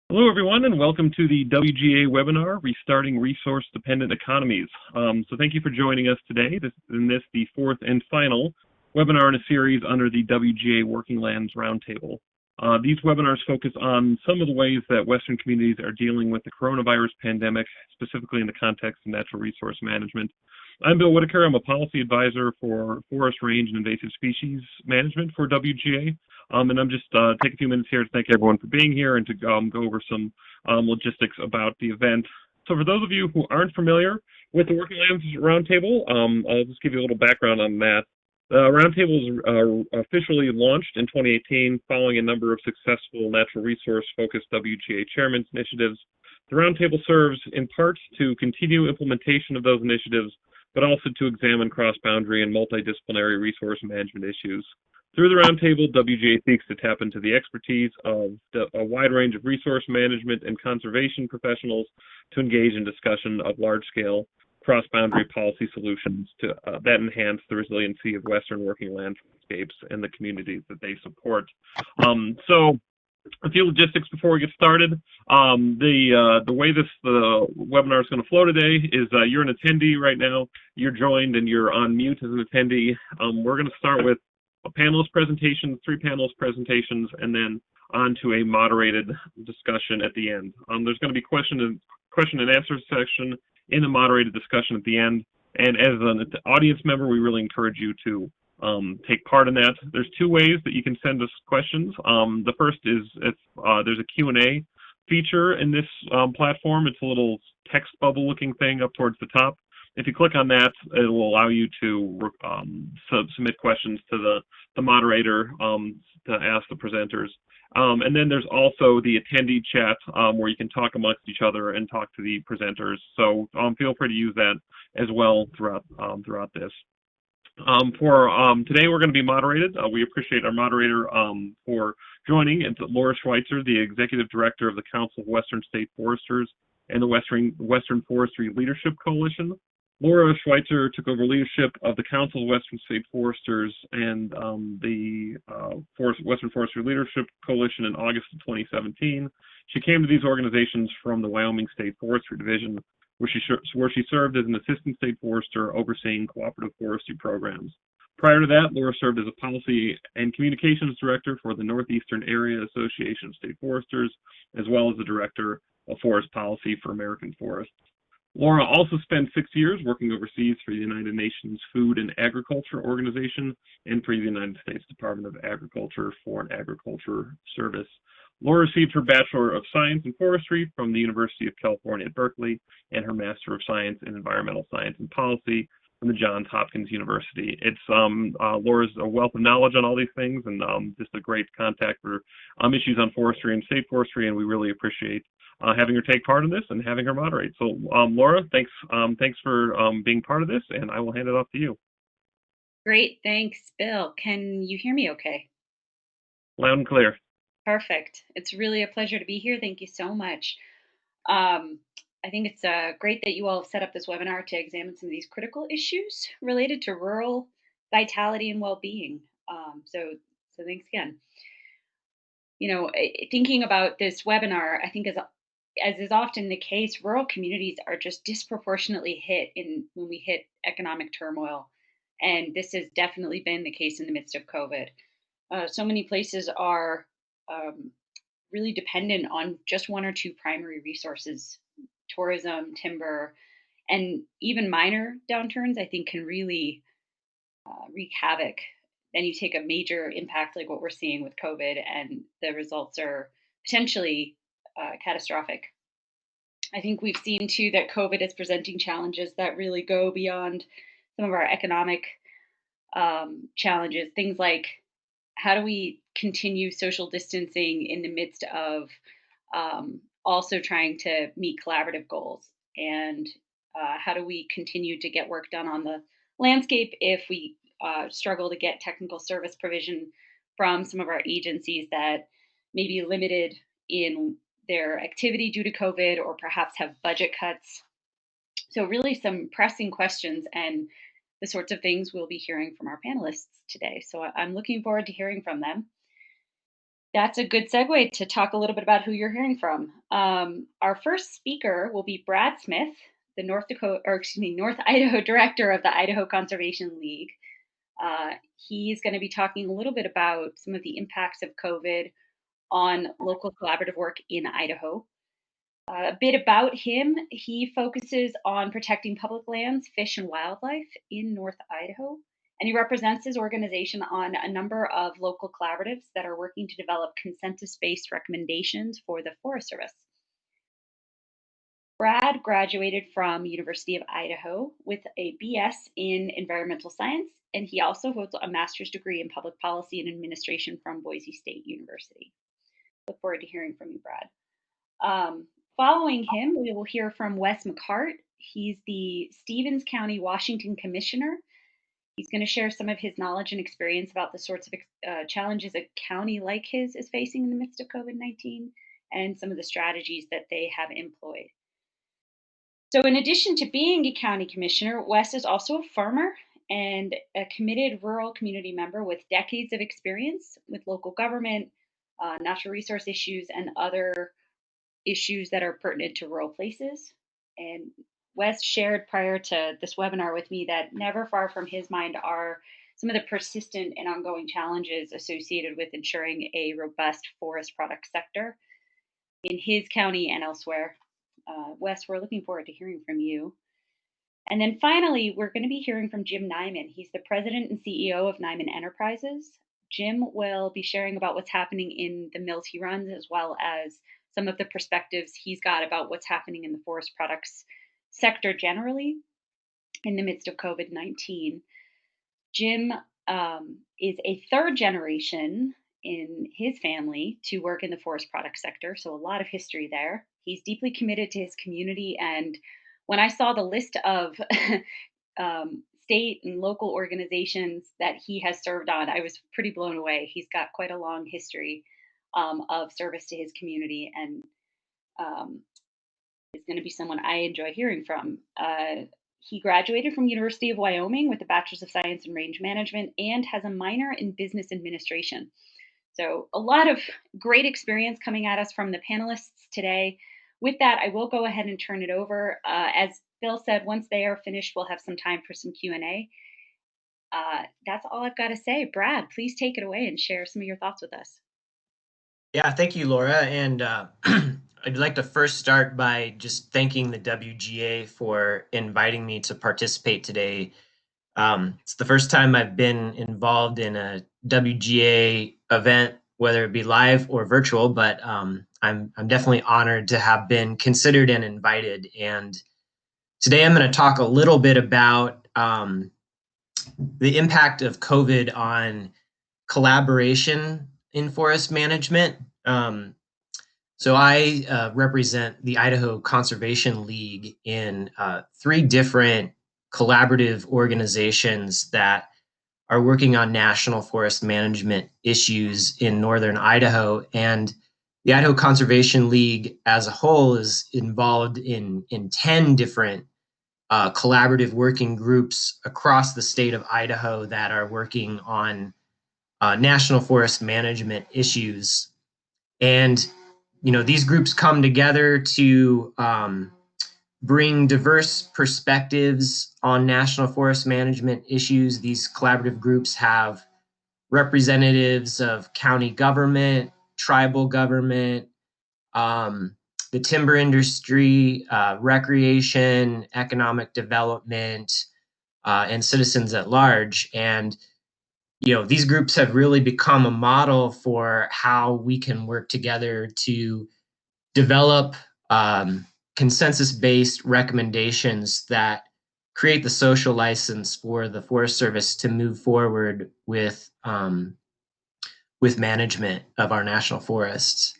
Hello, everyone, and welcome to the WGA webinar, Restarting Resource-Dependent Economies. So thank you for joining us today. The fourth and final webinar in a series under the WGA Working Lands Roundtable. These webinars focus on some of the ways that Western communities are dealing with the coronavirus pandemic, specifically in the context of natural resource management. I'm Bill Whitaker. I'm a policy advisor for forest range and invasive species management for WGA. And I'm just take a few minutes here to thank everyone for being here and to go over some logistics about the event. So for those of you who aren't familiar with the Working Lands Roundtable, I'll just give you a little background on that. The Roundtable was officially launched in 2018 following a number of successful natural resource-focused WGA chairman's initiatives. The Roundtable serves in part to continue implementation of those initiatives, but also to examine cross-boundary and multidisciplinary resource management issues. Through the Roundtable, WGA seeks to tap into the expertise of a wide range of resource management and conservation professionals to engage in discussion of large-scale cross-boundary policy solutions that enhance the resiliency of Western working landscapes and the communities that they support. So a few logistics before we get started. The way the webinar is going to flow today is you're an attendee right now. You're joined and you're on mute as an attendee. We're going to start with a panelist presentation, 3 panelist presentations, and then on to a moderated discussion at the end. There's going to be question and answer section in the moderated discussion at the end. And as an audience member, we really encourage you to take part in that. There's 2 ways that you can send us questions. The first is if there's a Q&A feature in this platform. It's a little text bubble looking thing up towards the top. If you click on that, it will allow you to submit questions to the moderator to ask the presenters. And then there's also the attendee chat where you can talk amongst each other and talk to the presenters. So feel free to use that as well throughout this. Today, we're going to be moderated. We appreciate our moderator for joining. It's Laura Schweitzer, the Executive Director of the Council of Western State Foresters and the Western Forestry Leadership Coalition. Laura Schweitzer took over leadership of the Council of Western State Foresters and the Western Forestry Leadership Coalition in August of 2017. She came to these organizations from the Wyoming State Forestry Division, where she served as an assistant state forester overseeing cooperative forestry programs. Prior to that, Laura served as a policy and communications director for the Northeastern Area Association of State Foresters, as well as the director of forest policy for American Forests. Laura also spent 6 years working overseas for the United Nations Food and Agriculture Organization and for the United States Department of Agriculture Foreign Agriculture Service. Laura received her Bachelor of Science in Forestry from the University of California at Berkeley and her Master of Science in Environmental Science and Policy from the Johns Hopkins University. Laura's a wealth of knowledge on all these things and just a great contact for issues on forestry and state forestry, and we really appreciate having her take part in this and having her moderate. So Laura, thanks for being part of this, and I will hand it off to you. Great, thanks, Bill. Can you hear me okay? Loud and clear. Perfect. It's really a pleasure to be here. Thank you so much. I think it's great that you all have set up this webinar to examine some of these critical issues related to rural vitality and well-being. So thanks again. Thinking about this webinar, I think as is often the case, rural communities are just disproportionately hit when we hit economic turmoil, and this has definitely been the case in the midst of COVID. So many places are really dependent on just 1 or 2 primary resources: tourism, timber, and even minor downturns. I think can really wreak havoc. Then you take a major impact like what we're seeing with COVID, and the results are potentially catastrophic. I think we've seen too that COVID is presenting challenges that really go beyond some of our economic challenges. Things like how do we continue social distancing in the midst of also trying to meet collaborative goals? And how do we continue to get work done on the landscape if we struggle to get technical service provision from some of our agencies that may be limited in their activity due to COVID or perhaps have budget cuts? So, really, some pressing questions and the sorts of things we'll be hearing from our panelists today. So, I'm looking forward to hearing from them. That's a good segue to talk a little bit about who you're hearing from. Our first speaker will be Brad Smith, the North Idaho director of the Idaho Conservation League. He's going to be talking a little bit about some of the impacts of COVID on local collaborative work in Idaho. A bit about him: he focuses on protecting public lands, fish, and wildlife in North Idaho. And he represents his organization on a number of local collaboratives that are working to develop consensus based recommendations for the Forest Service. Brad graduated from University of Idaho with a BS in environmental science, and he also holds a master's degree in public policy and administration from Boise State University. Look forward to hearing from you, Brad. Following him, we will hear from Wes McCart. He's the Stevens County, Washington Commissioner. He's going to share some of his knowledge and experience about the sorts of challenges a county like his is facing in the midst of COVID-19 and some of the strategies that they have employed. So, in addition to being a county commissioner, Wes is also a farmer and a committed rural community member with decades of experience with local government, natural resource issues, and other issues that are pertinent to rural places. And Wes shared prior to this webinar with me that never far from his mind are some of the persistent and ongoing challenges associated with ensuring a robust forest product sector in his county and elsewhere. Wes, we're looking forward to hearing from you. And then finally, we're going to be hearing from Jim Neiman. He's the president and CEO of Neiman Enterprises. Jim will be sharing about what's happening in the mills he runs, as well as some of the perspectives he's got about what's happening in the forest products sector generally in the midst of COVID-19. Jim is a third generation in his family to work in the forest product sector, so a lot of history there. He's deeply committed to his community, and when I saw the list of state and local organizations that he has served on, I was pretty blown away. He's got quite a long history of service to his community, and is going to be someone I enjoy hearing from. He graduated from University of Wyoming with a Bachelor's of Science in Range Management and has a minor in Business Administration. So a lot of great experience coming at us from the panelists today. With that, I will go ahead and turn it over. As Bill said, once they are finished, we'll have some time for some Q&A. That's all I've got to say. Brad, please take it away and share some of your thoughts with us. Yeah, thank you, Laura. And I'd like to first start by just thanking the WGA for inviting me to participate today. It's the first time I've been involved in a WGA event, whether it be live or virtual, but I'm definitely honored to have been considered and invited. And today I'm going to talk a little bit about the impact of COVID on collaboration in forest management. So I represent the Idaho Conservation League in 3 different collaborative organizations that are working on national forest management issues in northern Idaho. And the Idaho Conservation League as a whole is involved in 10 different collaborative working groups across the state of Idaho that are working on national forest management issues. And, you know, these groups come together to bring diverse perspectives on national forest management issues. These collaborative groups have representatives of county government, tribal government, the timber industry, recreation, economic development, and citizens at large. And you know, these groups have really become a model for how we can work together to develop consensus-based recommendations that create the social license for the Forest Service to move forward with management of our national forests.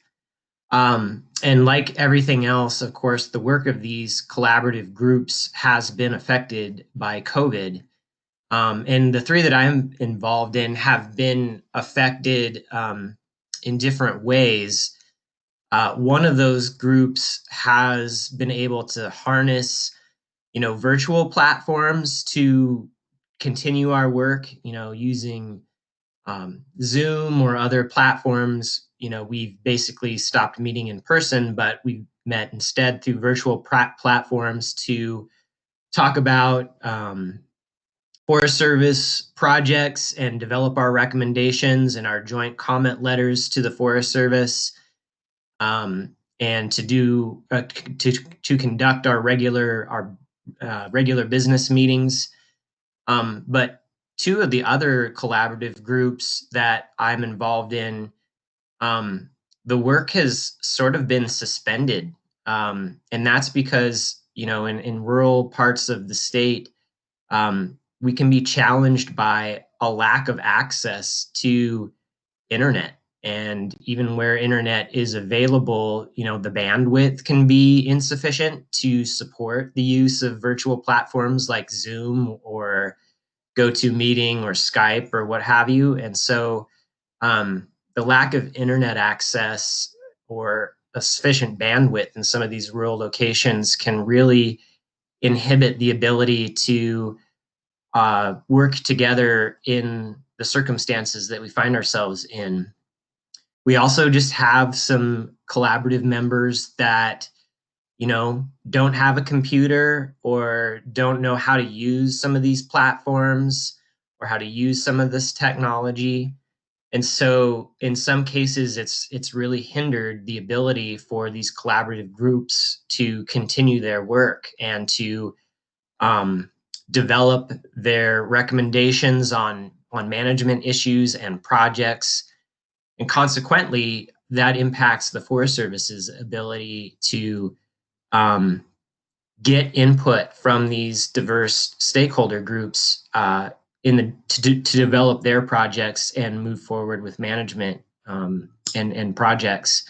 And like everything else, of course, the work of these collaborative groups has been affected by COVID. And the 3 that I'm involved in have been affected in different ways. One of those groups has been able to harness, you know, virtual platforms to continue our work, you know, using Zoom or other platforms, we've basically stopped meeting in person, but we met instead through virtual platforms to talk about Forest Service projects and develop our recommendations and our joint comment letters to the Forest Service, and to do to conduct our regular business meetings. But two of the other collaborative groups that I'm involved in, the work has sort of been suspended, and that's because in rural parts of the state, we can be challenged by a lack of access to internet. And even where internet is available, the bandwidth can be insufficient to support the use of virtual platforms like Zoom or GoToMeeting or Skype or what have you. And so the lack of internet access or a sufficient bandwidth in some of these rural locations can really inhibit the ability to work together in the circumstances that we find ourselves in. We also just have some collaborative members that, don't have a computer or don't know how to use some of these platforms or how to use some of this technology. And so in some cases, it's really hindered the ability for these collaborative groups to continue their work and to develop their recommendations on management issues and projects. And consequently, that impacts the Forest Service's ability to get input from these diverse stakeholder groups to develop their projects and move forward with management and projects.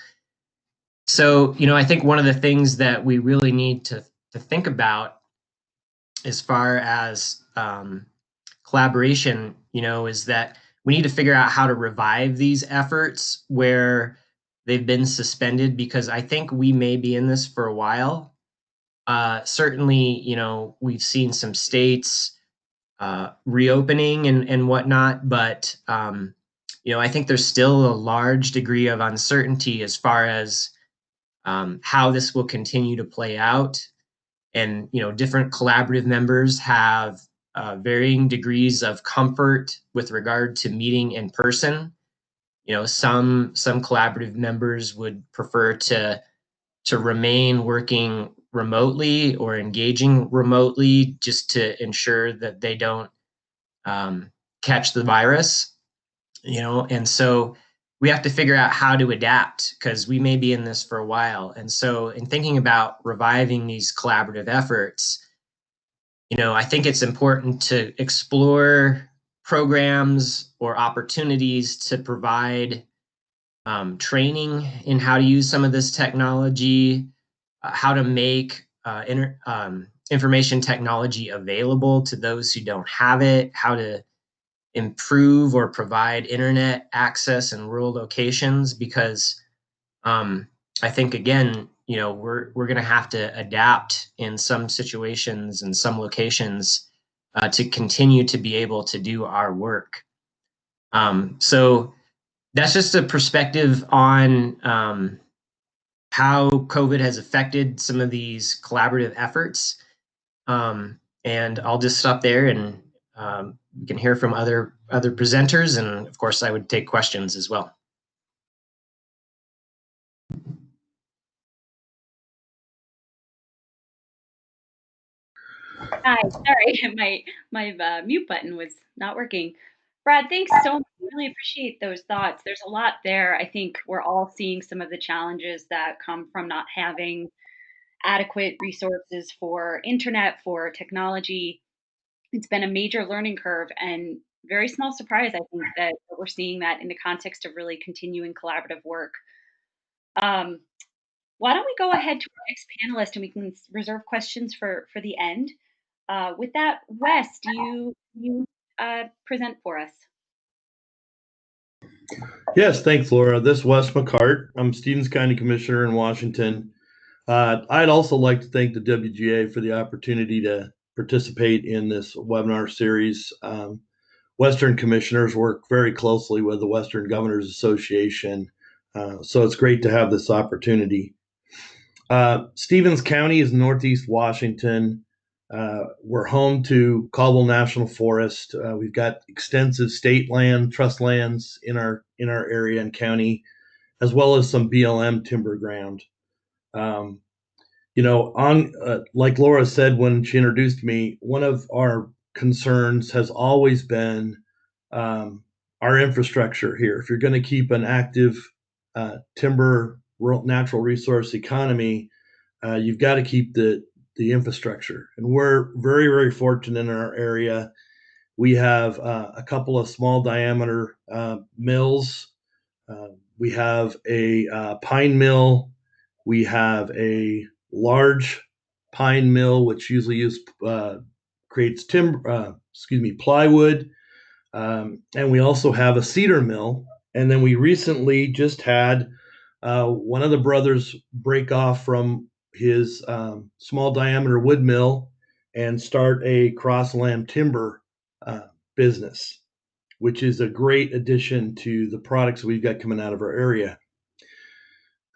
So, I think one of the things that we really need to think about as far as collaboration, is that we need to figure out how to revive these efforts where they've been suspended, because I think we may be in this for a while. Certainly, we've seen some states reopening and whatnot, but I think there's still a large degree of uncertainty as far as how this will continue to play out. And different collaborative members have varying degrees of comfort with regard to meeting in person. Some collaborative members would prefer to remain working remotely or engaging remotely just to ensure that they don't catch the virus. And so we have to figure out how to adapt, because we may be in this for a while. And so in thinking about reviving these collaborative efforts, I think it's important to explore programs or opportunities to provide training in how to use some of this technology, how to make information technology available to those who don't have it, how to improve or provide internet access in rural locations, because I think, again, we're going to have to adapt in some situations and some locations to continue to be able to do our work. So that's just a perspective on how COVID has affected some of these collaborative efforts. And I'll just stop there, and we can hear from other presenters, and of course I would take questions as well. Hi, sorry, my mute button was not working. Brad, thanks so much. I really appreciate those thoughts. There's a lot there. I think we're all seeing some of the challenges that come from not having adequate resources for internet, for technology. It's been a major learning curve, and very small surprise, I think, that we're seeing that in the context of really continuing collaborative work. Why don't we go ahead to our next panelist, and we can reserve questions for the end. With that, Wes, do you present for us? Yes, thanks, Laura. This is Wes McCart. I'm Stevens County Commissioner in Washington. I'd also like to thank the WGA for the opportunity to participate in this webinar series. Western commissioners work very closely with the Western Governors Association So it's great to have this opportunity. Stevens County is Northeast Washington. We're home to Cobit National Forest. We've got extensive state land, trust lands in our area and county, as well as some BLM timber ground. Like Laura said when she introduced me, one of our concerns has always been our infrastructure here. If you're going to keep an active timber natural resource economy, you've got to keep the infrastructure. And we're very, very fortunate in our area. We have a couple of small diameter mills. We have a pine mill. We have a large pine mill, which usually creates plywood. And we also have a cedar mill. And then we recently just had one of the brothers break off from his small diameter wood mill and start a crossland timber business, which is a great addition to the products we've got coming out of our area.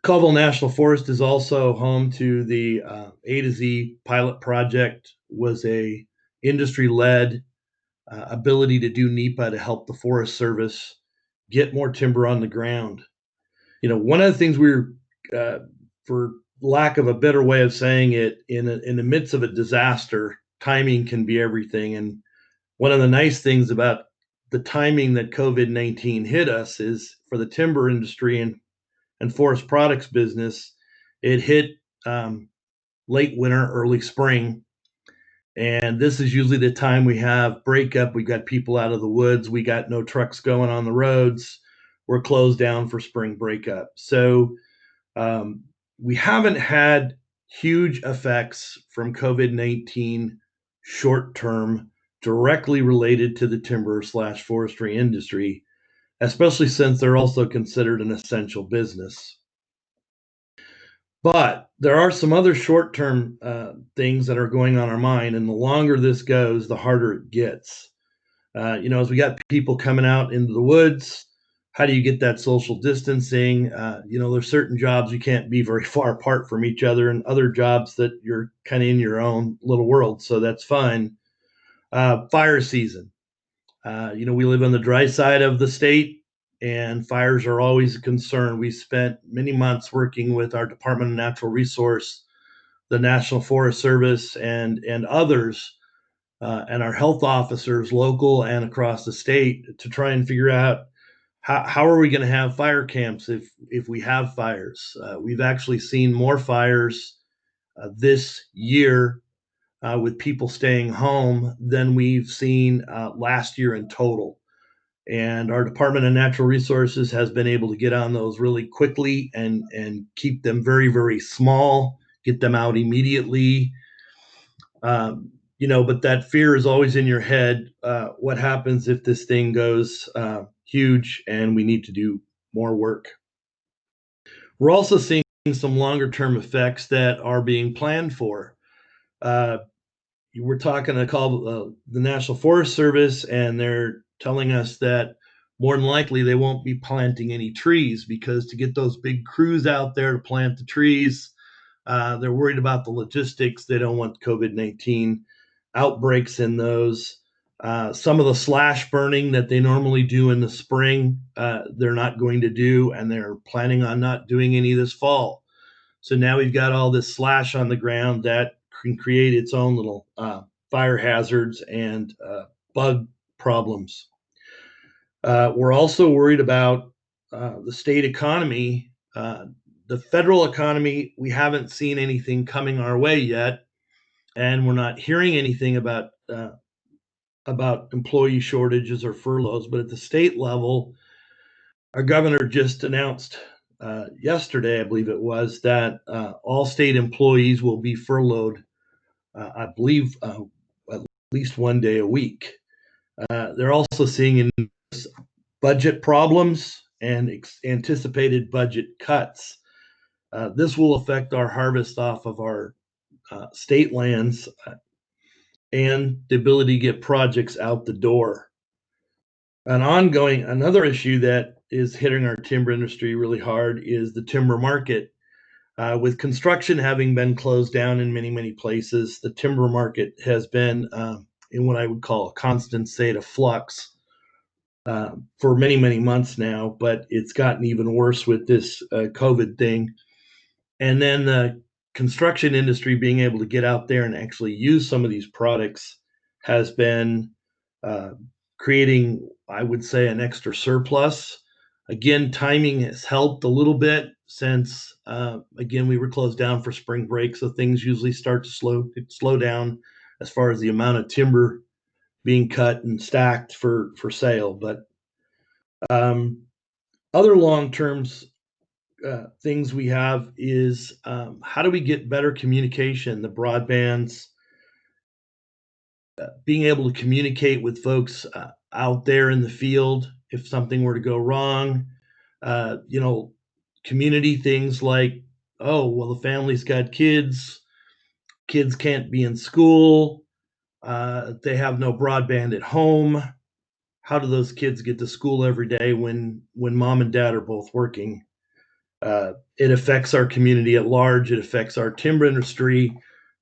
Cobit National Forest is also home to the A to Z pilot project. Was a industry-led ability to do NEPA to help the Forest Service get more timber on the ground. One of the things for lack of a better way of saying it, in the midst of a disaster, timing can be everything. And one of the nice things about the timing that COVID-19 hit us is for the timber industry and forest products business, it hit late winter, early spring. And this is usually the time we have breakup. We got people out of the woods. We got no trucks going on the roads. We're closed down for spring breakup. So we haven't had huge effects from COVID-19 short term directly related to the timber/forestry industry, especially since they're also considered an essential business. But there are some other short-term things that are going on our mind, and the longer this goes, the harder it gets. As we got people coming out into the woods, how do you get that social distancing? There's certain jobs you can't be very far apart from each other, and other jobs that you're kind of in your own little world, so that's fine. Fire season. We live on the dry side of the state, and fires are always a concern. We spent many months working with our Department of Natural Resource, the National Forest Service, and others, and our health officers, local and across the state, to try and figure out how are we going to have fire camps if we have fires. We've actually seen more fires this year with people staying home than we've seen last year in total. And our Department of Natural Resources has been able to get on those really quickly and keep them very, very small, get them out immediately. But that fear is always in your head. What happens if this thing goes huge and we need to do more work? We're also seeing some longer term effects that are being planned for. We're talking to call the National Forest Service, and they're telling us that more than likely they won't be planting any trees, because to get those big crews out there to plant the trees, they're worried about the logistics. They don't want COVID-19 outbreaks in those. Some of the slash burning that they normally do in the spring, they're not going to do, and they're planning on not doing any this fall. So now we've got all this slash on the ground that can create its own little fire hazards and bug problems. We're also worried about the state economy. The federal economy, we haven't seen anything coming our way yet, and we're not hearing anything about employee shortages or furloughs. But at the state level, our governor just announced yesterday, I believe it was, that all state employees will be furloughed, I believe, at least one day a week. They're also seeing budget problems and anticipated budget cuts. This will affect our harvest off of our state lands and the ability to get projects out the door. Another issue that is hitting our timber industry really hard is the timber market. With construction having been closed down in many, many places, the timber market has been in what I would call a constant state of flux for many, many months now, but it's gotten even worse with this COVID thing. And then the construction industry being able to get out there and actually use some of these products has been uh, creating, I would say, an extra surplus. Again, timing has helped a little bit since, again, we were closed down for spring break, so things usually start to slow down as far as the amount of timber being cut and stacked for sale. But um, other long terms things we have is how do we get better communication? The broadbands, being able to communicate with folks out there in the field if something were to go wrong. You know, community things like, oh, well, the family's got kids, kids can't be in school, they have no broadband at home. How do those kids get to school every day when mom and dad are both working? It affects our community at large. It affects our timber industry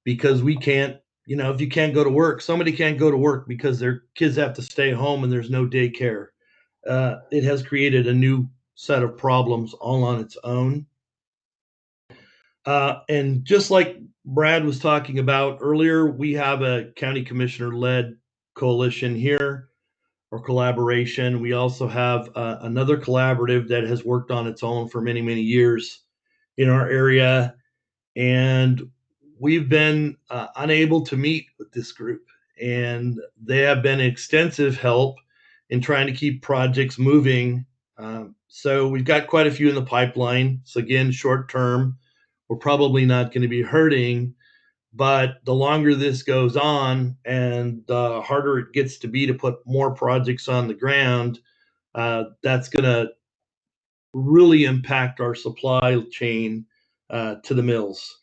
because we can't, you know, if you can't go to work, somebody can't go to work because their kids have to stay home and there's no daycare. It has created a new set of problems all on its own. And just like Brad was talking about earlier, we have a county commissioner led coalition here or collaboration. We also have another collaborative that has worked on its own for many, many years in our area. And we've been unable to meet with this group. And they have been extensive help in trying to keep projects moving. So we've got quite a few in the pipeline. So again, short term, we're probably not going to be hurting. But the longer this goes on and the harder it gets to be to put more projects on the ground, that's going to really impact our supply chain to the mills.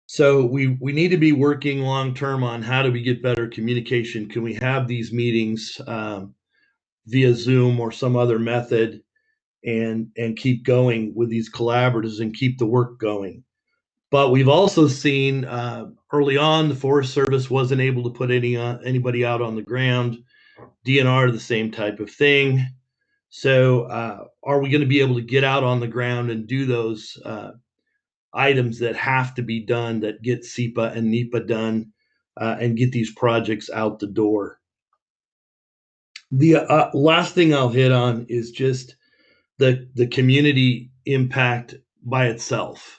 So we need to be working long term on how do we get better communication? Can we have these meetings via Zoom or some other method and keep going with these collaboratives and keep the work going? But we've also seen early on the Forest Service wasn't able to put anybody out on the ground. DNR, the same type of thing. So are we going to be able to get out on the ground and do those items that have to be done that get SEPA and NEPA done and get these projects out the door? The last thing I'll hit on is just the community impact by itself.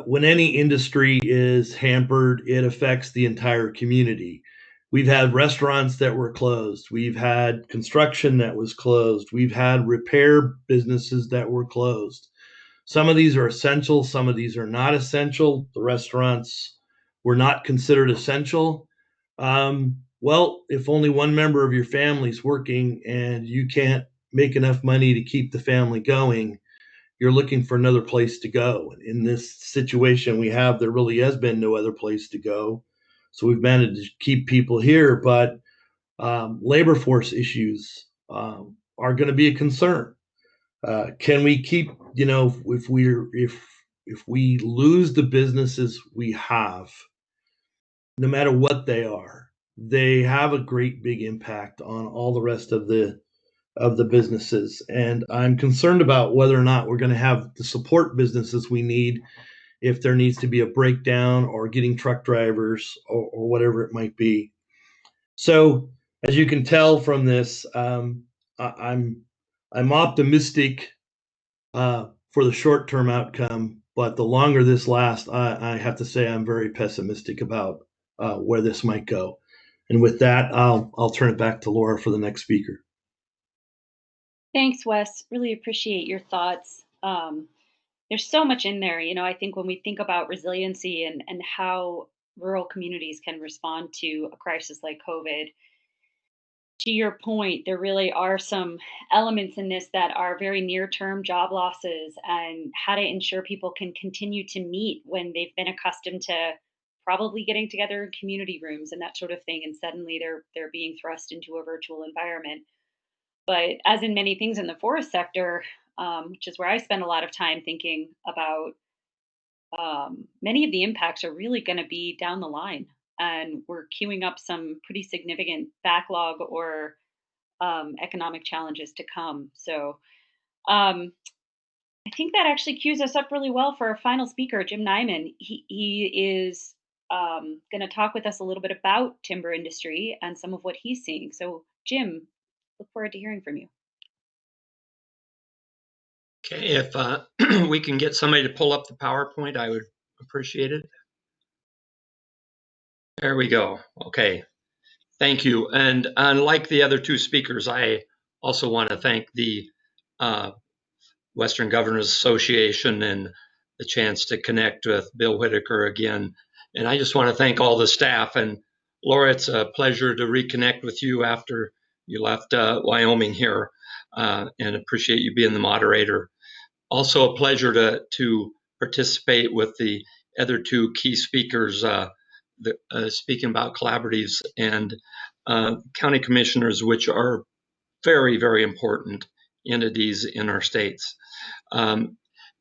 When any industry is hampered, it affects the entire community. We've had restaurants that were closed. We've had construction that was closed. We've had repair businesses that were closed. Some of these are essential, some of these are not essential. The restaurants were not considered essential. Well, if only one member of your family's working and you can't make enough money to keep the family going, you're looking for another place to go. In this situation we have, there really has been no other place to go. So we've managed to keep people here, but labor force issues are going to be a concern. Can we keep, you know, if we lose the businesses we have, no matter what they have a great big impact on all the rest of the businesses. And I'm concerned about whether or not we're going to have the support businesses we need if there needs to be a breakdown or getting truck drivers or whatever it might be. So as you can tell from this, I'm optimistic for the short term outcome, but the longer this lasts, I have to say I'm very pessimistic about where this might go. And with that, I'll turn it back to Laura for the next speaker. Thanks, Wes. Really appreciate your thoughts. There's so much in there. I think when we think about resiliency and how rural communities can respond to a crisis like COVID, to your point, there really are some elements in this that are very near term job losses and how to ensure people can continue to meet when they've been accustomed to probably getting together in community rooms and that sort of thing. And suddenly they're being thrust into a virtual environment. But as in many things in the forest sector, which is where I spend a lot of time thinking about, many of the impacts are really going to be down the line. And we're queuing up some pretty significant backlog or economic challenges to come. So um, I think that actually cues us up really well for our final speaker, Jim Neiman. He is going to talk with us a little bit about timber industry and some of what he's seeing. So, Jim, look forward to hearing from you. Okay, if we can get somebody to pull up the PowerPoint, I would appreciate it. There we go. Okay, thank you. And unlike the other two speakers, I also want to thank the Western Governors Association and the chance to connect with Bill Whitaker again. And I just want to thank all the staff. And Laura, it's a pleasure to reconnect with you after you left Wyoming here, and appreciate you being the moderator. Also a pleasure to participate with the other two key speakers speaking about collaboratives and county commissioners, which are very, very important entities in our states.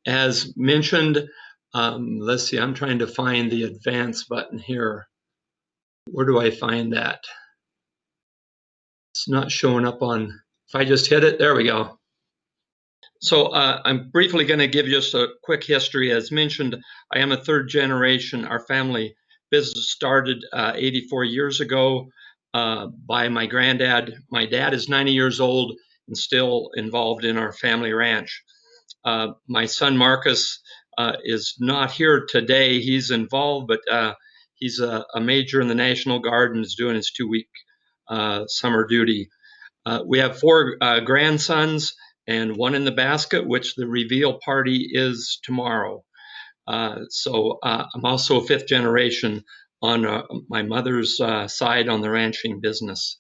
As mentioned, let's see, I'm trying to find the advance button here. Where do I find that? It's not showing up on, if I just hit it, there we go. So I'm briefly going to give you just a quick history. As mentioned, I am a third generation. Our family business started 84 years ago by my granddad. My dad is 90 years old and still involved in our family ranch. My son Marcus is not here today. He's involved, but he's a major in the National Guard and is doing his 2-week summer duty. We have 4 grandsons and 1 in the basket, which the reveal party is tomorrow. So I'm also a 5th generation on my mother's side on the ranching business.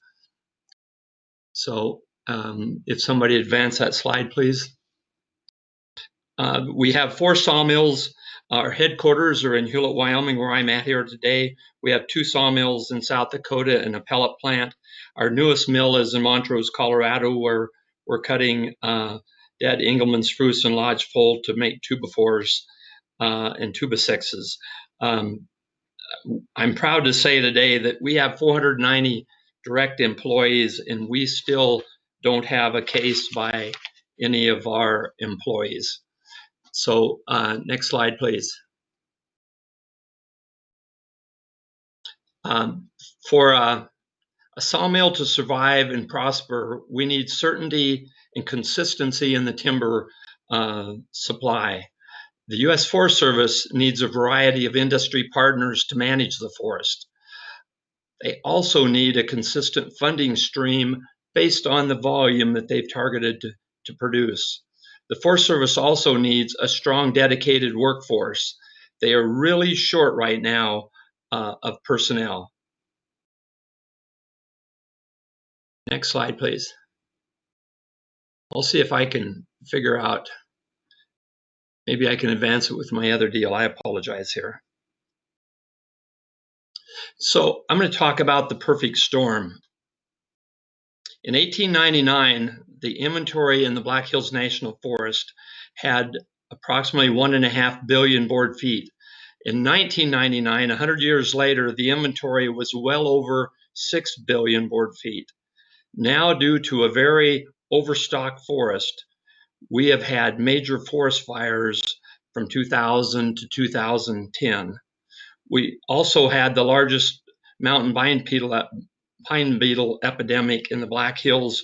So if somebody advance that slide, please. We have 4 sawmills. Our headquarters are in Hewlett, Wyoming, where I'm at here today. We have 2 sawmills in South Dakota and a pellet plant. Our newest mill is in Montrose, Colorado, where we're cutting dead Engelmann spruce and lodgepole to make 2x4s and 2x6s. I'm proud to say today that we have 490 direct employees, and we still don't have a case by any of our employees. So next slide, please. For a sawmill to survive and prosper, we need certainty and consistency in the timber supply. The U.S. Forest Service needs a variety of industry partners to manage the forest. They also need a consistent funding stream based on the volume that they've targeted to produce. The Forest Service also needs a strong, dedicated workforce. They are really short right now of personnel. Next slide, please. I'll see if I can figure out, maybe I can advance it with my other deal. I apologize here. So I'm going to talk about the perfect storm. In 1899, the inventory in the Black Hills National Forest had approximately 1.5 billion board feet. In 1999, 100 years later, the inventory was well over 6 billion board feet. Now, due to a very overstocked forest, we have had major forest fires from 2000 to 2010. We also had the largest mountain pine beetle epidemic in the Black Hills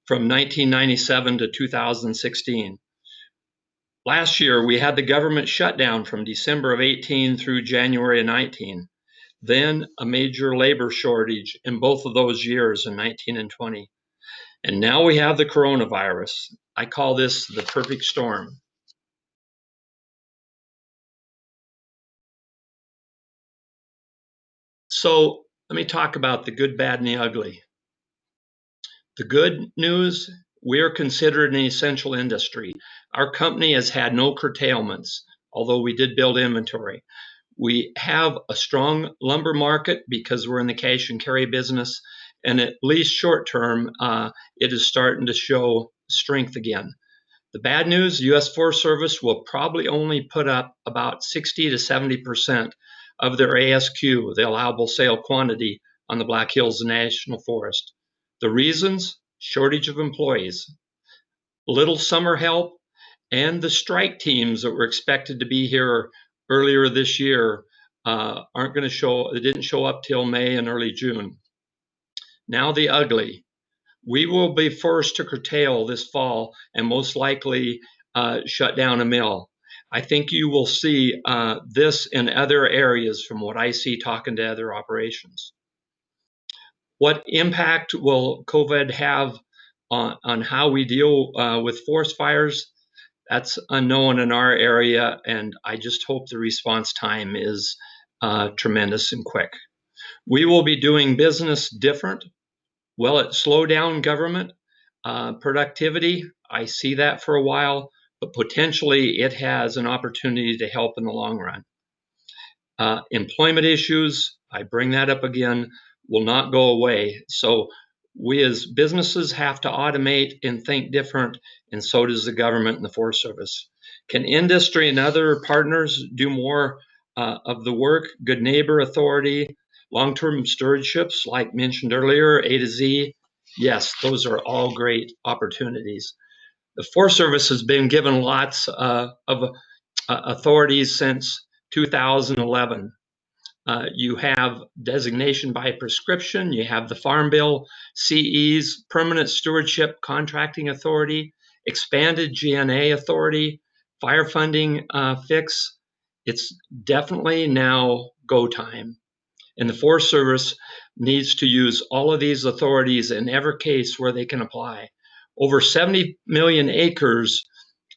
from 1997 to 2016. Last year, we had the government shutdown from December of 18 through January of 19. Then a major labor shortage in both of those years in 19 and 20. And now we have the coronavirus. I call this the perfect storm. So let me talk about the good, bad, and the ugly. The good news, we are considered an essential industry. Our company has had no curtailments, although we did build inventory. We have a strong lumber market because we're in the cash and carry business, and at least short term, it is starting to show strength again. The bad news, U.S. Forest Service will probably only put up about 60 to 70% of their ASQ, the allowable sale quantity, on the Black Hills National Forest. The reasons? Shortage of employees, little summer help, and the strike teams that were expected to be here earlier this year aren't going to show, they didn't show up till May and early June. Now the ugly. We will be forced to curtail this fall and most likely shut down a mill. I think you will see this in other areas from what I see talking to other operations. What impact will COVID have on how we deal with forest fires? That's unknown in our area, and I just hope the response time is tremendous and quick. We will be doing business different. Will it slow down government productivity? I see that for a while, but potentially it has an opportunity to help in the long run. Employment issues, I bring that up again, will not go away. So we as businesses have to automate and think different, and so does the government and the Forest Service. Can industry and other partners do more of the work? Good neighbor authority, long-term stewardships, like mentioned earlier, A to Z. Yes, those are all great opportunities. The Forest Service has been given lots of authorities since 2011. You have designation by prescription, you have the Farm Bill, CEs, permanent stewardship contracting authority, expanded GNA authority, fire funding fix. It's definitely now go time. And the Forest Service needs to use all of these authorities in every case where they can apply. Over 70 million acres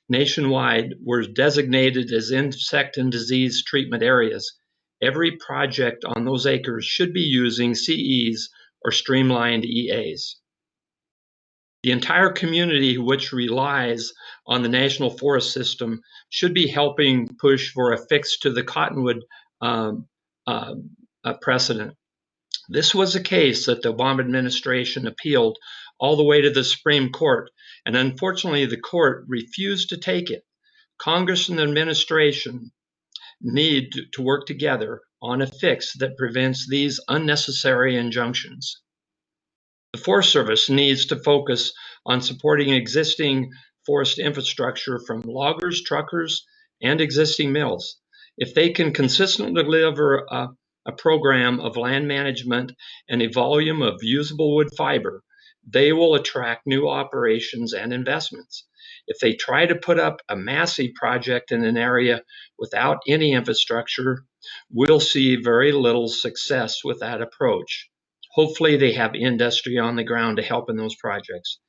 nationwide were designated as insect and disease treatment areas. Every project on those acres should be using CEs or streamlined EAs. The entire community which relies on the National Forest System should be helping push for a fix to the cottonwood precedent. This was a case that the Obama administration appealed all the way to the Supreme Court, and unfortunately the court refused to take it. Congress and the administration need to work together on a fix that prevents these unnecessary injunctions. The Forest Service needs to focus on supporting existing forest infrastructure from loggers, truckers, and existing mills. If they can consistently deliver a program of land management and a volume of usable wood fiber, they will attract new operations and investments. If they try to put up a massive project in an area without any infrastructure, we'll see very little success with that approach. Hopefully they have industry on the ground to help in those projects.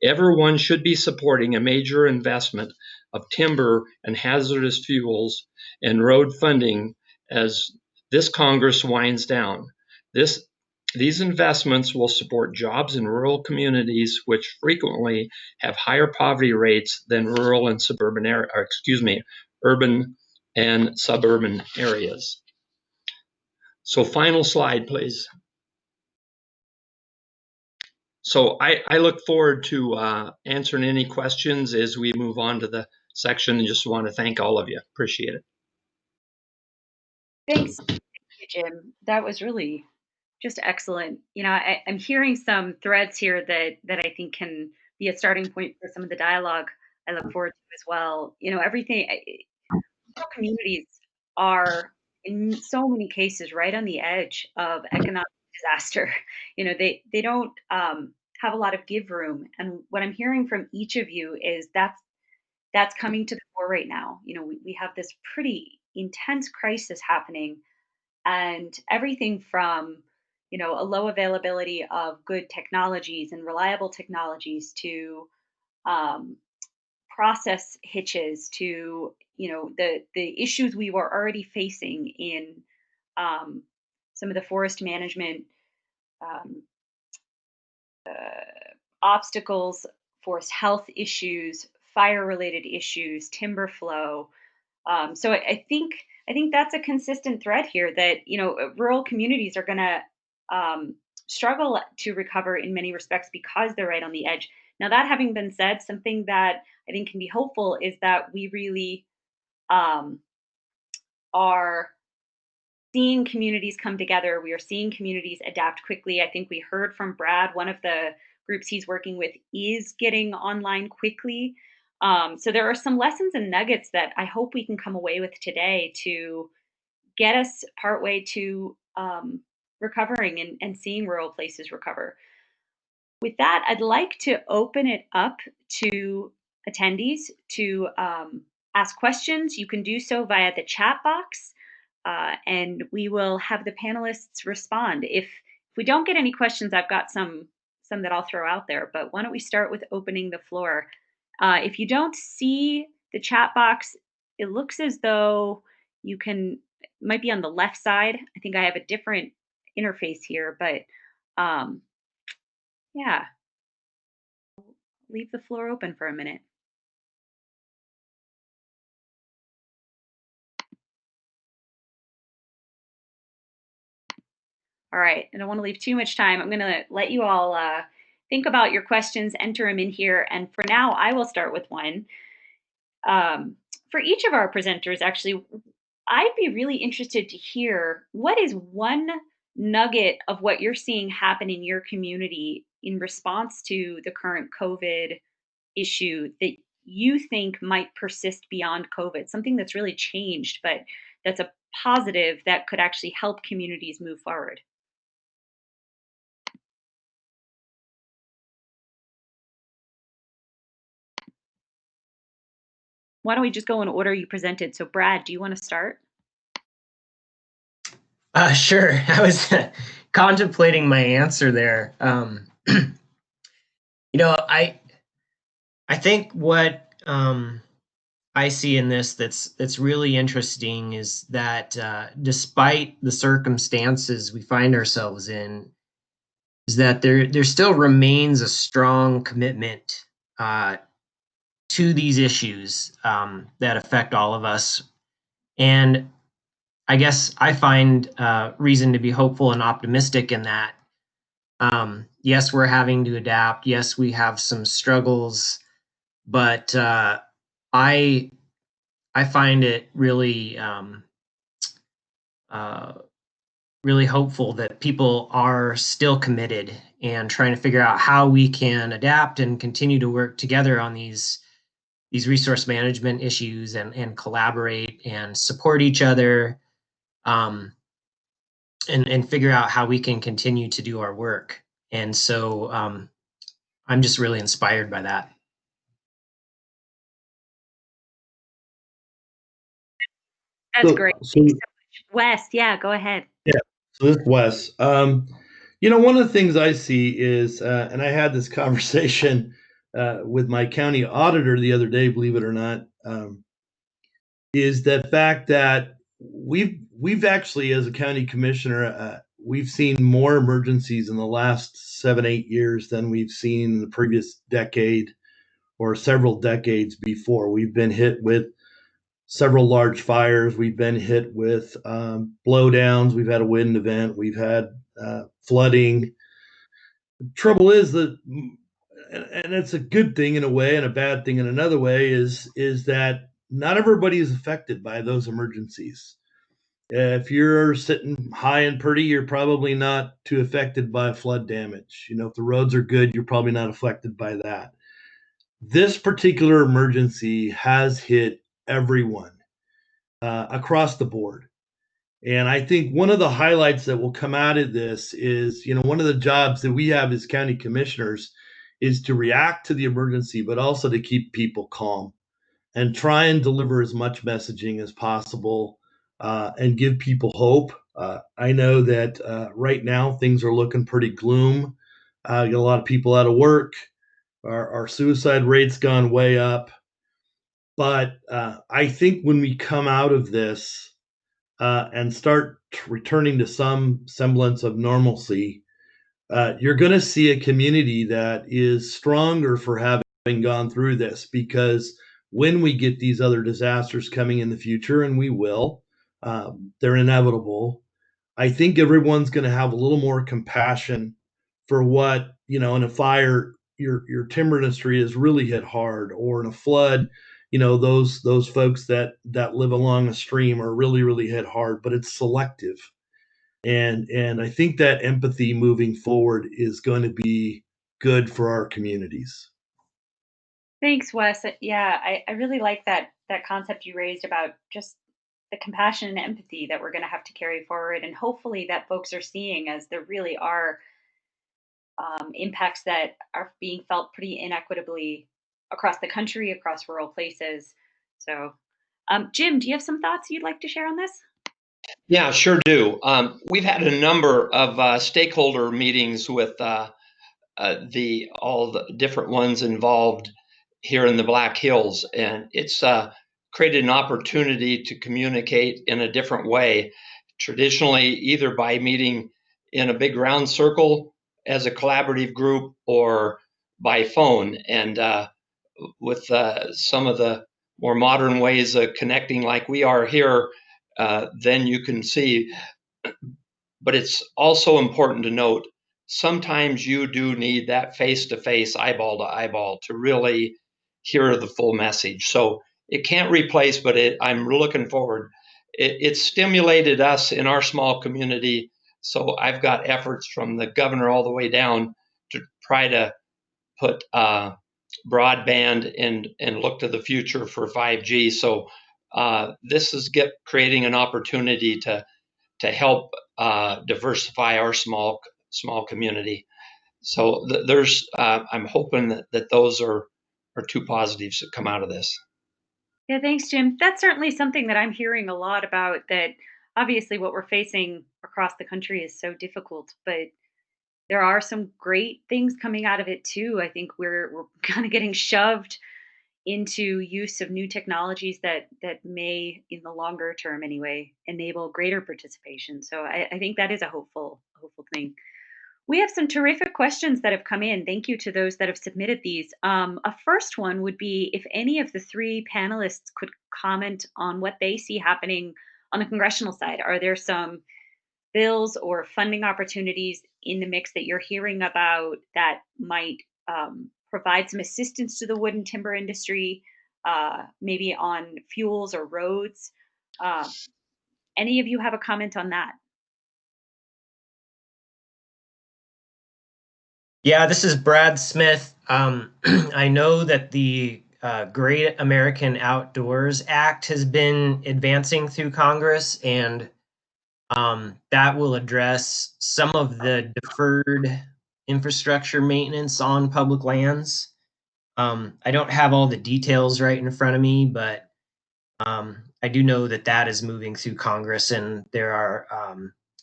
Everyone should be supporting a major investment of timber and hazardous fuels and road funding as this Congress winds down. These investments will support jobs in rural communities, which frequently have higher poverty rates than rural and suburban urban and suburban areas. So final slide, please. So I look forward to answering any questions as we move on to the section, and just want to thank all of you. Appreciate it. Thanks, Jim. That was really just excellent. I'm hearing some threads here that I think can be a starting point for some of the dialogue I look forward to as well. Everything communities are in so many cases right on the edge of economic disaster. They don't have a lot of give room, and what I'm hearing from each of you is that's coming to the fore right now. We have this pretty intense crisis happening, and everything from a low availability of good technologies and reliable technologies to process hitches to the issues we were already facing in some of the forest management um, obstacles, forest health issues, fire related issues, timber flow. So I think that's a consistent thread here that rural communities are going to struggle to recover in many respects because they're right on the edge. Now, that having been said, something that I think can be hopeful is that we really um, are seeing communities come together. We are seeing communities adapt quickly. I think we heard from Brad, one of the groups he's working with is getting online quickly. So there are some lessons and nuggets that I hope we can come away with today to get us partway to recovering and seeing rural places recover. With that, I'd like to open it up to attendees to ask questions. You can do so via the chat box, and we will have the panelists respond. If we don't get any questions, I've got some that I'll throw out there. But why don't we start with opening the floor? If you don't see the chat box, it looks as though you can might be on the left side. I think I have a different interface here, but yeah, leave the floor open for a minute. All right, I don't want to leave too much time. I'm going to let you all think about your questions, enter them in here, and for now, I will start with one. For each of our presenters, actually, I'd be really interested to hear what is one nugget of what you're seeing happen in your community in response to the current COVID issue that you think might persist beyond COVID, something that's really changed, but that's a positive that could actually help communities move forward. Why don't we just go in order you presented? So, Brad, do you want to start? Sure. I was contemplating my answer there. I think what I see in this that's really interesting is that despite the circumstances we find ourselves in, is that there still remains a strong commitment to these issues that affect all of us. And I guess I find reason to be hopeful and optimistic in that. Yes, we're having to adapt. Yes, we have some struggles, but I find it really really hopeful that people are still committed and trying to figure out how we can adapt and continue to work together on these resource management issues and collaborate and support each other, and figure out how we can continue to do our work. And so I'm just really inspired by that. That's great. Thanks so much. Wes, yeah, go ahead. Yeah, so this is Wes. One of the things I see is, and I had this conversation with my county auditor the other day, believe it or not, is the fact that we've actually, as a county commissioner, we've seen more emergencies in the last 7-8 years than we've seen in the previous decade or several decades before. We've been hit with several large fires. We've been hit with blowdowns. We've had a wind event. We've had flooding. The trouble is that, and it's a good thing in a way and a bad thing in another way, is that not everybody is affected by those emergencies. If you're sitting high and pretty, you're probably not too affected by flood damage. If the roads are good, you're probably not affected by that. This particular emergency has hit everyone across the board. And I think one of the highlights that will come out of this is, one of the jobs that we have as county commissioners is to react to the emergency, but also to keep people calm and try and deliver as much messaging as possible and give people hope. I know that right now things are looking pretty gloom. You got a lot of people out of work. Our suicide rate's gone way up. But I think when we come out of this and start returning to some semblance of normalcy, you're going to see a community that is stronger for having gone through this, because when we get these other disasters coming in the future, and we will, they're inevitable, I think everyone's going to have a little more compassion for what, in a fire, your timber industry is really hit hard, or in a flood, those folks that live along a stream are really, really hit hard, but it's selective. And I think that empathy moving forward is going to be good for our communities. Thanks, Wes. Yeah, I really like that concept you raised about just the compassion and empathy that we're going to have to carry forward, and hopefully that folks are seeing, as there really are impacts that are being felt pretty inequitably across the country, across rural places. So, Jim, do you have some thoughts you'd like to share on this? Yeah, sure do. We've had a number of stakeholder meetings with all the different ones involved here in the Black Hills, and it's created an opportunity to communicate in a different way. Traditionally, either by meeting in a big round circle as a collaborative group, or by phone. And with some of the more modern ways of connecting, like we are here, then you can see. But it's also important to note, sometimes you do need that face-to-face, eyeball to eyeball, to really hear the full message. So it can't replace, but I'm looking forward. It stimulated us in our small community. So I've got efforts from the governor all the way down to try to put broadband and look to the future for 5G. So this is creating an opportunity to help diversify our small community. So I'm hoping that those are two positives that come out of this. Yeah, thanks, Jim. That's certainly something that I'm hearing a lot about. That obviously what we're facing across the country is so difficult, but there are some great things coming out of it too. I think we're kind of getting shoved into use of new technologies that may, in the longer term anyway, enable greater participation. So I think that is a hopeful thing. We have some terrific questions that have come in. Thank you to those that have submitted these. A first one would be if any of the three panelists could comment on what they see happening on the congressional side. Are there some bills or funding opportunities in the mix that you're hearing about that might provide some assistance to the wood and timber industry, maybe on fuels or roads? Uh, any of you have a comment on that? Yeah, this is Brad Smith. I know that the Great American Outdoors Act has been advancing through Congress, and that will address some of the deferred infrastructure maintenance on public lands. I don't have all the details right in front of me, but I do know that that is moving through Congress, and there are,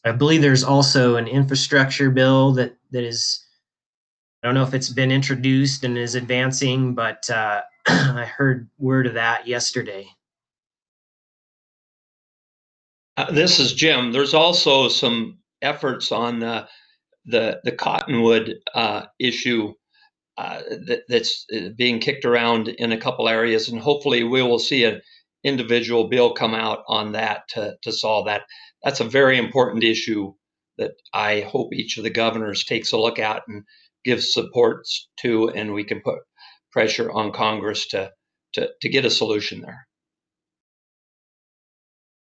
I believe there's also an infrastructure bill that is, I don't know if it's been introduced and is advancing, but I heard word of that yesterday. This is Jim. There's also some efforts on the cottonwood issue that's being kicked around in a couple areas, and hopefully we will see an individual bill come out on that to solve that. That's a very important issue that I hope each of the governors takes a look at and gives support to, and we can put pressure on Congress to get a solution there.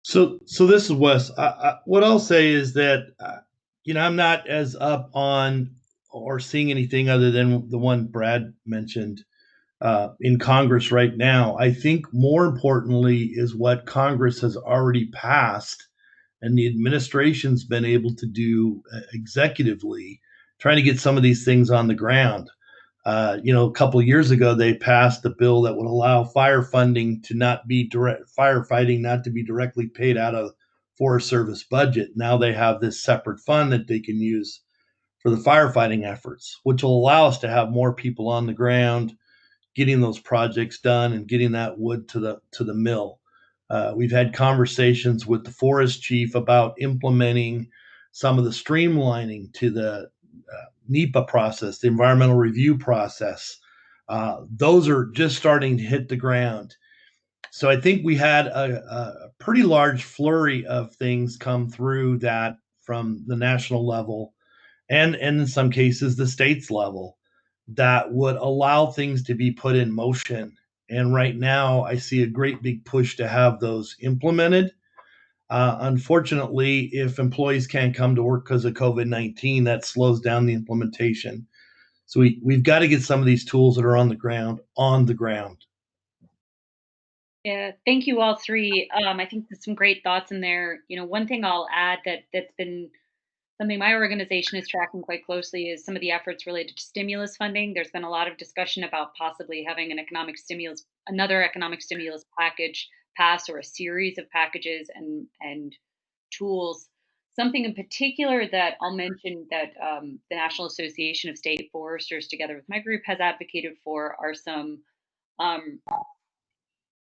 So this is Wes. What I'll say is that I'm not as up on or seeing anything other than the one Brad mentioned in Congress right now. I think more importantly is what Congress has already passed and the administration's been able to do executively, trying to get some of these things on the ground. A couple of years ago, they passed a bill that would allow firefighting not to be directly paid out of Forest Service budget. Now they have this separate fund that they can use for the firefighting efforts, which will allow us to have more people on the ground, getting those projects done and getting that wood to the mill. We've had conversations with the forest chief about implementing some of the streamlining to the NEPA process, the environmental review process. Those are just starting to hit the ground. So I think we had a pretty large flurry of things come through that from the national level and in some cases the states level that would allow things to be put in motion. And right now, I see a great big push to have those implemented. Unfortunately, if employees can't come to work because of COVID-19, that slows down the implementation. So we've got to get some of these tools that are on the ground on the ground. Yeah, thank you all three. I think there's some great thoughts in there. One thing I'll add that's been something my organization is tracking quite closely is some of the efforts related to stimulus funding. There's been a lot of discussion about possibly having another economic stimulus package pass, or a series of packages and tools. Something in particular that I'll mention that the National Association of State Foresters, together with my group, has advocated for are some um,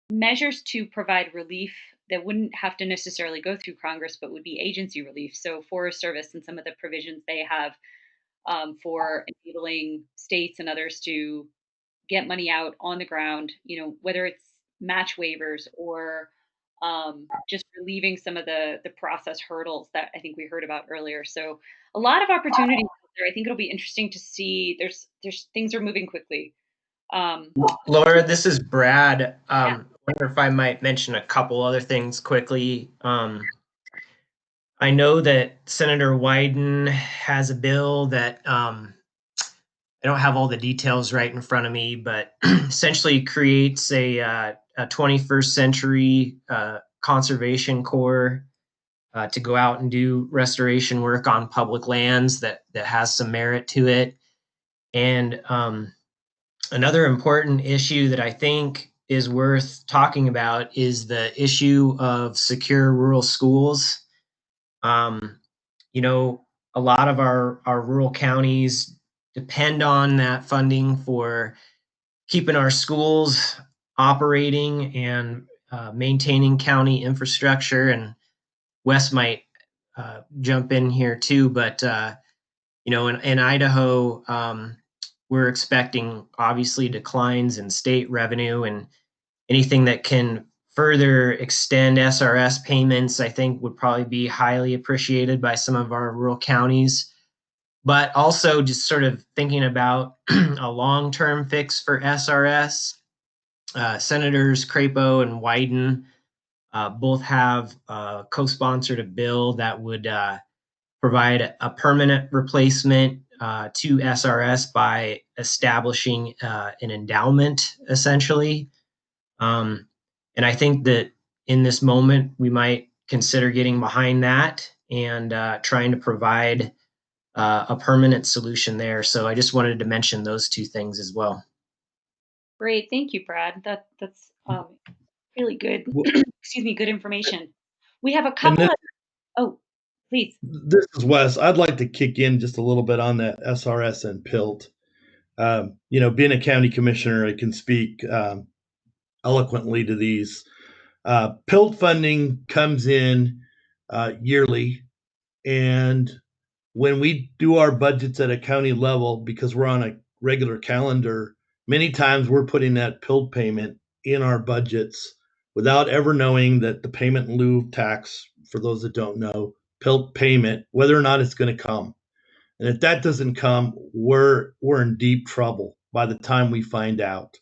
measures to provide relief that wouldn't have to necessarily go through Congress, but would be agency relief. So, Forest Service and some of the provisions they have for enabling states and others to get money out on the ground, whether it's match waivers or just relieving some of the process hurdles that I think we heard about earlier. So, a lot of opportunities there. I think it'll be interesting to see. There's things are moving quickly. Laura, this is Brad. Yeah. I wonder if I might mention a couple other things quickly. I know that Senator Wyden has a bill that I don't have all the details right in front of me, but essentially creates a 21st century conservation corps to go out and do restoration work on public lands that has some merit to it. And another important issue that I think is worth talking about is the issue of secure rural schools. A lot of our rural counties depend on that funding for keeping our schools operating and maintaining county infrastructure. And Wes might jump in here too, but in Idaho, we're expecting obviously declines in state revenue, and anything that can further extend SRS payments, I think, would probably be highly appreciated by some of our rural counties. But also just sort of thinking about a long-term fix for SRS. Senators Crapo and Wyden both have co-sponsored a bill that would provide a permanent replacement to SRS by establishing an endowment, essentially. And I think that in this moment, we might consider getting behind that and trying to provide a permanent solution there. So I just wanted to mention those two things as well. Great, thank you, Brad. That's really good. Well, Excuse me, good information. We have a and couple of. Oh, please. this is Wes. I'd like to kick in just a little bit on that SRS and PILT. Being a county commissioner, I can speak eloquently to these. PILT funding comes in yearly, and when we do our budgets at a county level, because we're on a regular calendar, many times we're putting that PILT payment in our budgets without ever knowing that the payment in lieu of tax, for those that don't know, PILT payment, whether or not it's going to come. And if that doesn't come, we're in deep trouble by the time we find out.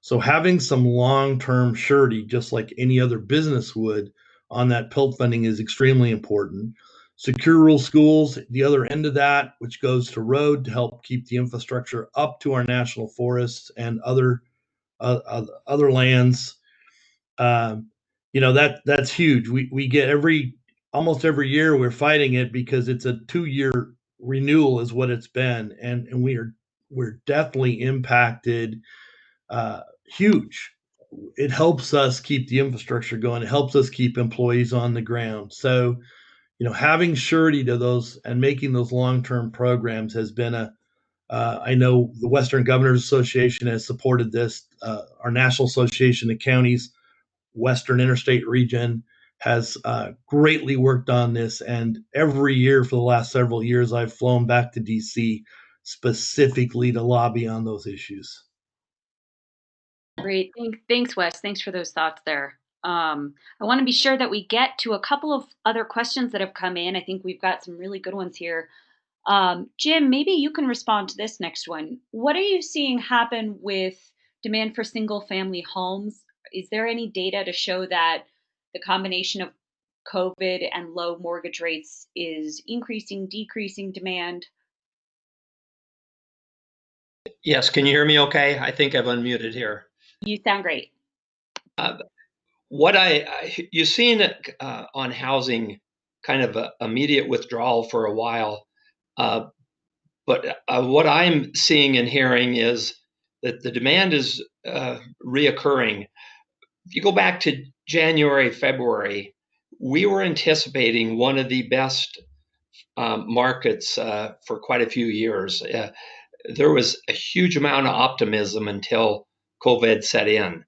So having some long-term surety, just like any other business would, on that PILT funding is extremely important. Secure rural schools, the other end of that, which goes to road to help keep the infrastructure up to our national forests and other lands. That's huge. We get almost every year we're fighting it because it's a 2-year renewal is what it's been, and we're definitely impacted huge. It helps us keep the infrastructure going. It helps us keep employees on the ground. So, having surety to those and making those long-term programs has been I know the Western Governors Association has supported this. Our National Association of Counties, Western Interstate Region, has greatly worked on this. And every year for the last several years, I've flown back to DC specifically to lobby on those issues. Great. Thanks, Wes. Thanks for those thoughts there. I want to be sure that we get to a couple of other questions that have come in. I think we've got some really good ones here. Jim, maybe you can respond to this next one. What are you seeing happen with demand for single family homes? Is there any data to show that the combination of COVID and low mortgage rates is increasing, decreasing demand? Yes, can you hear me okay? I think I've unmuted here. You sound great. What you've seen on housing kind of a immediate withdrawal for a while, but what I'm seeing and hearing is that the demand is reoccurring. If you go back to January, February, we were anticipating one of the best markets for quite a few years. There was a huge amount of optimism until COVID set in.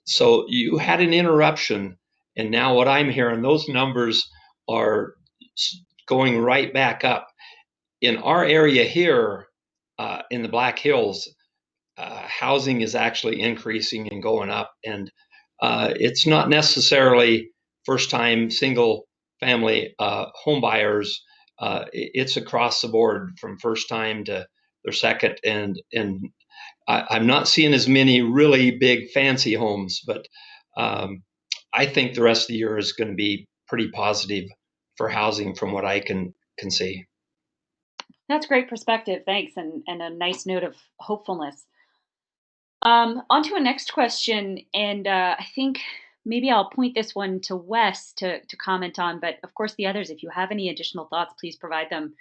So you had an interruption, and now what I'm hearing, those numbers are going right back up. In our area here, in the Black Hills, housing is actually increasing and going up, and it's not necessarily first-time single-family home buyers. It's across the board from first-time to their second, and I'm not seeing as many really big fancy homes, but I think the rest of the year is going to be pretty positive for housing from what I can see. That's great perspective. Thanks. And a nice note of hopefulness. On to a next question. And I think maybe I'll point this one to Wes to comment on. But of course, the others, if you have any additional thoughts, please provide them.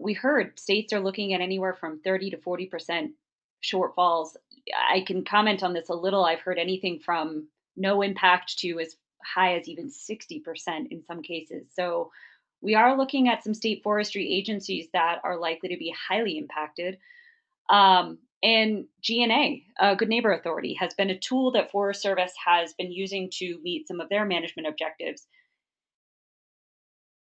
We heard states are looking at anywhere from 30 to 40% shortfalls. I can comment on this a little. I've heard anything from no impact to as high as even 60% in some cases. So we are looking at some state forestry agencies that are likely to be highly impacted. And GNA, Good Neighbor Authority, has been a tool that Forest Service has been using to meet some of their management objectives.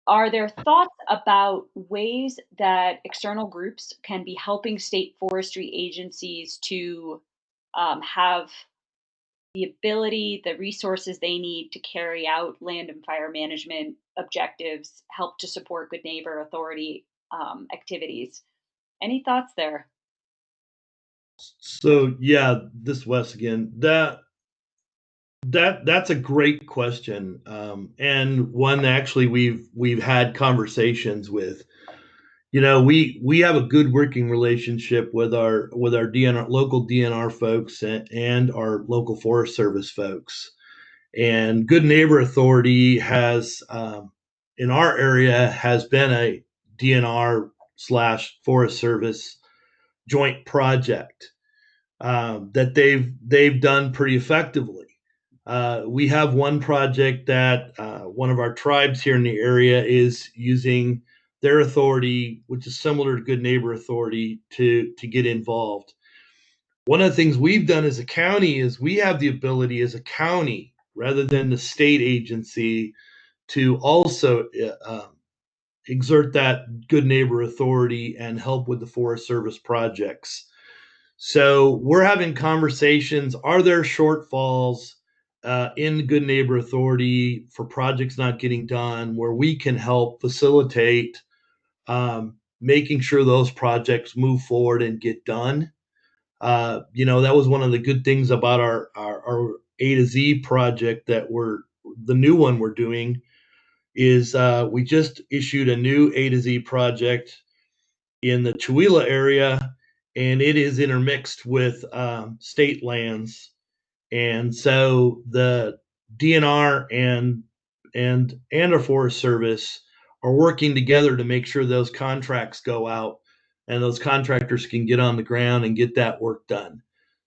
Are there thoughts about ways that external groups can be helping state forestry agencies to have the ability, the resources they need to carry out land and fire management objectives, help to support Good Neighbor Authority activities? Any thoughts there? So yeah, this Wes again. That's a great question, and one actually we've had conversations with. We have a good working relationship with our DNR, local DNR folks, and our local Forest Service folks. And Good Neighbor Authority has, in our area, has been a DNR / Forest Service joint project that they've done pretty effectively. We have one project that one of our tribes here in the area is using their authority, which is similar to Good Neighbor Authority, to get involved. One of the things we've done as a county is we have the ability as a county, rather than the state agency, to also exert that Good Neighbor Authority and help with the Forest Service projects. So we're having conversations. Are there shortfalls in Good Neighbor Authority for projects not getting done where we can help facilitate making sure those projects move forward and get done? That was one of the good things about our A to Z project the new one we're doing is we just issued a new A to Z project in the Chewelah area, and it is intermixed with state lands. And so the DNR and our Forest Service are working together to make sure those contracts go out and those contractors can get on the ground and get that work done.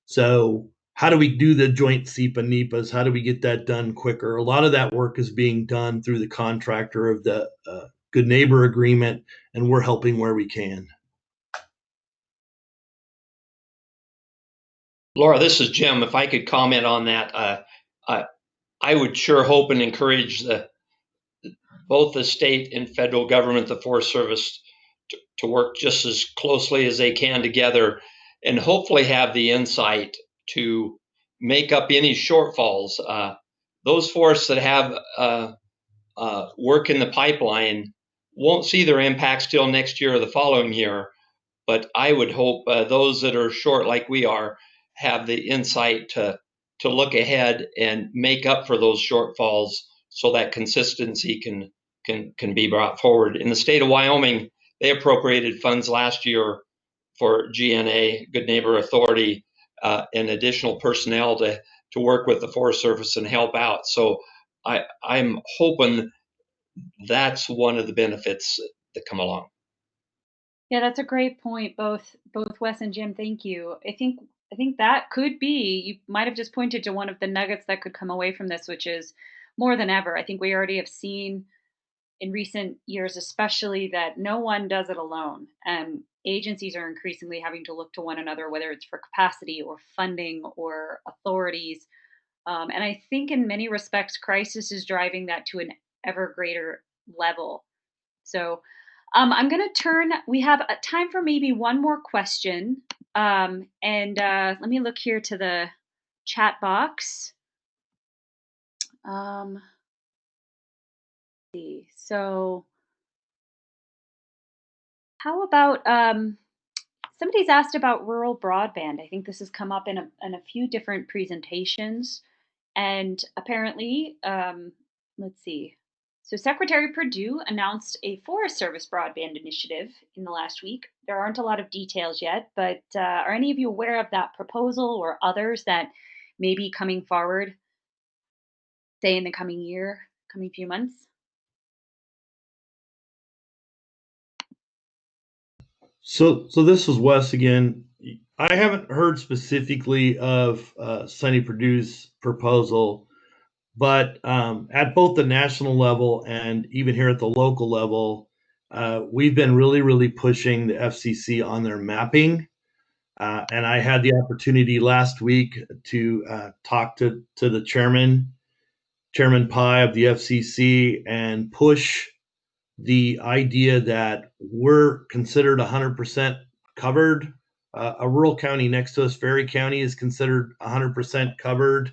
So how do we do the joint SEPA NEPAs? How do we get that done quicker? A lot of that work is being done through the contractor of the Good Neighbor Agreement, and we're helping where we can. Laura, this is Jim. If I could comment on that, I would sure hope and encourage both the state and federal government, the Forest Service, to work just as closely as they can together, and hopefully have the insight to make up any shortfalls. Those forests that have work in the pipeline won't see their impacts till next year or the following year. But I would hope those that are short, like we are, have the insight to look ahead and make up for those shortfalls, so that consistency can be brought forward. In the state of Wyoming, they appropriated funds last year for GNA, Good Neighbor Authority, and additional personnel to work with the Forest Service and help out. So I'm hoping that's one of the benefits that come along. Yeah, that's a great point. Both Wes and Jim, thank you. I think that could be, you might have just pointed to one of the nuggets that could come away from this, which is more than ever. I think we already have seen in recent years, especially, that no one does it alone. And agencies are increasingly having to look to one another, whether it's for capacity or funding or authorities. And I think in many respects, crisis is driving that to an ever greater level. So I'm going to turn, we have a time for maybe one more question. And let me look here to the chat box. Let's see. So, how about somebody's asked about rural broadband? I think this has come up in a few different presentations. And apparently, let's see. So, Secretary Perdue announced a Forest Service broadband initiative in the last week. There aren't a lot of details yet, but are any of you aware of that proposal or others that may be coming forward, say in the coming year, coming few months? So this is Wes again. I haven't heard specifically of Sonny Perdue's proposal, but at both the national level and even here at the local level, we've been really pushing the FCC on their mapping. And I had the opportunity last week to talk to the Chairman Pai of the FCC, and push the idea that we're considered 100% covered. A rural county next to us, Ferry County, is considered 100% covered.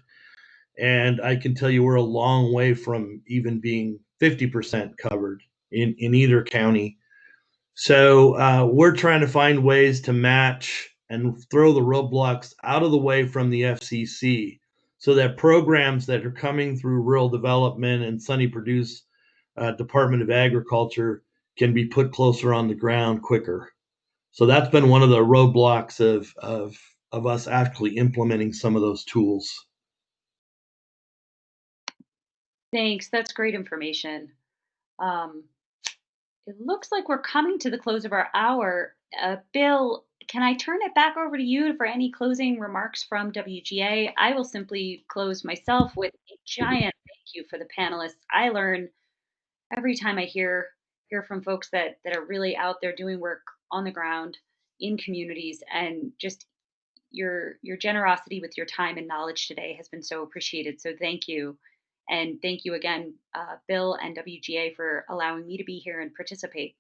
And I can tell you we're a long way from even being 50% covered in either county. So we're trying to find ways to match and throw the roadblocks out of the way from the FCC, so that programs that are coming through rural development and Sonny Perdue's Department of Agriculture can be put closer on the ground quicker. So that's been one of the roadblocks of us actually implementing some of those tools. Thanks. That's great information. Um, it looks like we're coming to the close of our hour. Bill, can I turn it back over to you for any closing remarks from WGA? I will simply close myself with a giant thank you for the panelists. I learn every time I hear from folks that are really out there doing work on the ground in communities, and just your generosity with your time and knowledge today has been so appreciated. So thank you. And thank you again, Bill and WGA, for allowing me to be here and participate.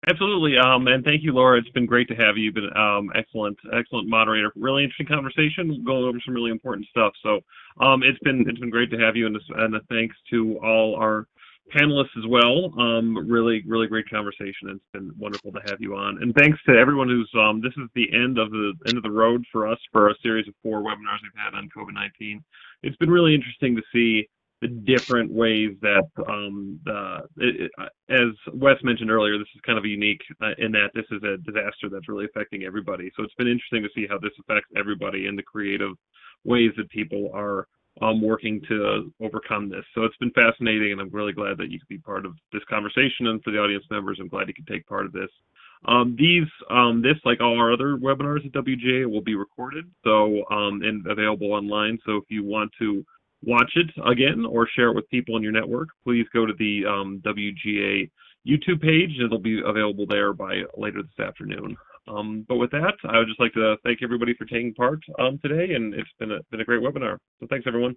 Absolutely, and thank you, Laura. It's been great to have you. You've been excellent moderator. Really interesting conversation, going over some really important stuff. So it's been great to have you, and a thanks to all our panelists as well. Really great conversation. It's been wonderful to have you on, and thanks to everyone who's. This is the end of the road for us for a series of 4 webinars we've had on COVID-19. It's been really interesting to see the different ways that, as Wes mentioned earlier, this is kind of unique in that this is a disaster that's really affecting everybody. So it's been interesting to see how this affects everybody and the creative ways that people are working to overcome this. So it's been fascinating, and I'm really glad that you could be part of this conversation. And for the audience members, I'm glad you could take part of this. This, like all our other webinars at WGA, will be recorded, so and available online. So if you want to watch it again or share it with people in your network, please go to the WGA YouTube page, and it'll be available there by later this afternoon. But with that, I would just like to thank everybody for taking part today, and it's been a great webinar. So thanks, everyone.